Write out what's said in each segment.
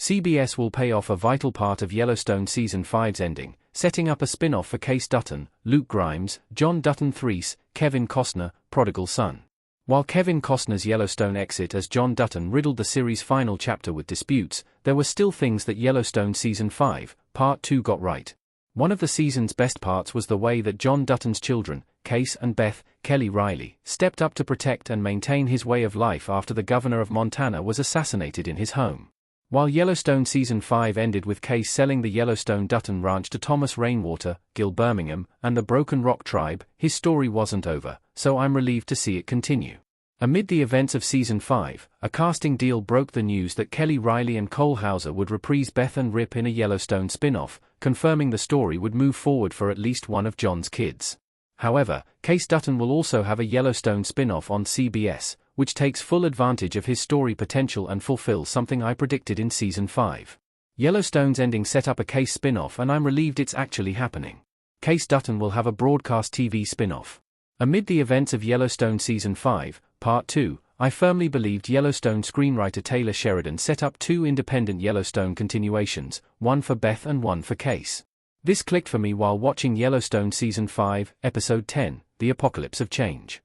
CBS will pay off a vital part of Yellowstone Season 5's ending, setting up a spin-off for Kayce Dutton, Luke Grimes, John Dutton Threese, Kevin Costner, prodigal son. While Kevin Costner's Yellowstone exit as John Dutton riddled the series' final chapter with disputes, there were still things that Yellowstone Season 5, Part 2 got right. One of the season's best parts was the way that John Dutton's children, Kayce and Beth, Kelly Riley, stepped up to protect and maintain his way of life after the governor of Montana was assassinated in his home. While Yellowstone Season 5 ended with Kayce selling the Yellowstone Dutton Ranch to Thomas Rainwater, Gil Birmingham, and the Broken Rock Tribe, his story wasn't over, so I'm relieved to see it continue. Amid the events of Season 5, a casting deal broke the news that Kelly Riley and Cole Hauser would reprise Beth and Rip in a Yellowstone spin-off, confirming the story would move forward for at least one of John's kids. However, Kayce Dutton will also have a Yellowstone spin-off on CBS, which takes full advantage of his story potential and fulfills something I predicted in Season 5. Yellowstone's ending set up a Kayce spin-off, and I'm relieved it's actually happening. Kayce Dutton will have a broadcast TV spin-off. Amid the events of Yellowstone Season 5, Part 2, I firmly believed Yellowstone screenwriter Taylor Sheridan set up two independent Yellowstone continuations, one for Beth and one for Kayce. This clicked for me while watching Yellowstone Season 5, Episode 10, The Apocalypse of Change.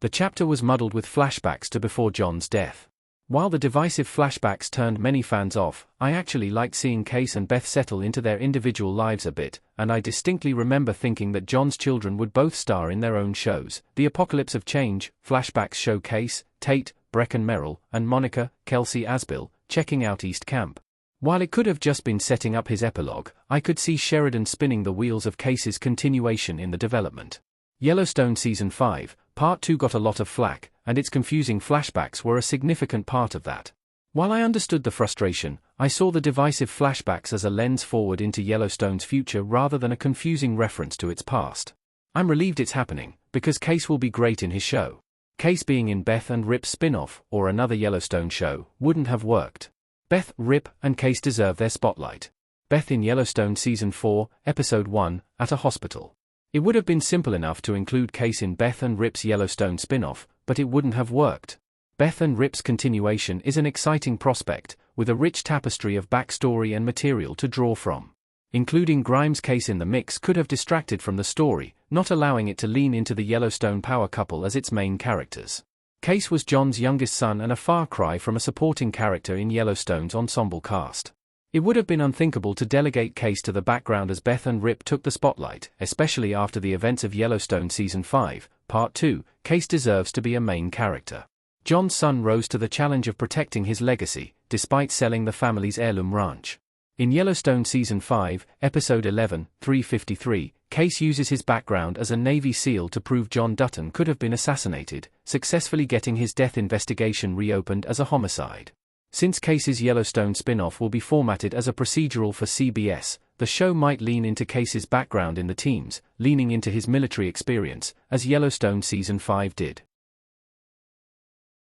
The chapter was muddled with flashbacks to before John's death. While the divisive flashbacks turned many fans off, I actually liked seeing Kayce and Beth settle into their individual lives a bit, and I distinctly remember thinking that John's children would both star in their own shows. The Apocalypse of Change, flashbacks show Kayce, Tate, Brecken Merrill, and Monica, Kelsey Asbill, checking out East Camp. While it could have just been setting up his epilogue, I could see Sheridan spinning the wheels of Kayce's continuation in the development. Yellowstone Season 5, Part 2 got a lot of flack, and its confusing flashbacks were a significant part of that. While I understood the frustration, I saw the divisive flashbacks as a lens forward into Yellowstone's future rather than a confusing reference to its past. I'm relieved it's happening, because Kayce will be great in his show. Kayce being in Beth and Rip's spin-off, or another Yellowstone show, wouldn't have worked. Beth, Rip, and Kayce deserve their spotlight. Beth in Yellowstone Season 4, Episode 1, at a hospital. It would have been simple enough to include Kayce in Beth and Rip's Yellowstone spin-off, but it wouldn't have worked. Beth and Rip's continuation is an exciting prospect, with a rich tapestry of backstory and material to draw from. Including Grimes' Kayce in the mix could have distracted from the story, not allowing it to lean into the Yellowstone power couple as its main characters. Kayce was John's youngest son and a far cry from a supporting character in Yellowstone's ensemble cast. It would have been unthinkable to delegate Kayce to the background as Beth and Rip took the spotlight, especially after the events of Yellowstone Season 5, Part 2. Kayce deserves to be a main character. John's son rose to the challenge of protecting his legacy, despite selling the family's heirloom ranch. In Yellowstone Season 5, Episode 11, 353, Kayce uses his background as a Navy SEAL to prove John Dutton could have been assassinated, successfully getting his death investigation reopened as a homicide. Since Kayce's Yellowstone spin-off will be formatted as a procedural for CBS, the show might lean into Kayce's background in the teams, leaning into his military experience, as Yellowstone Season 5 did.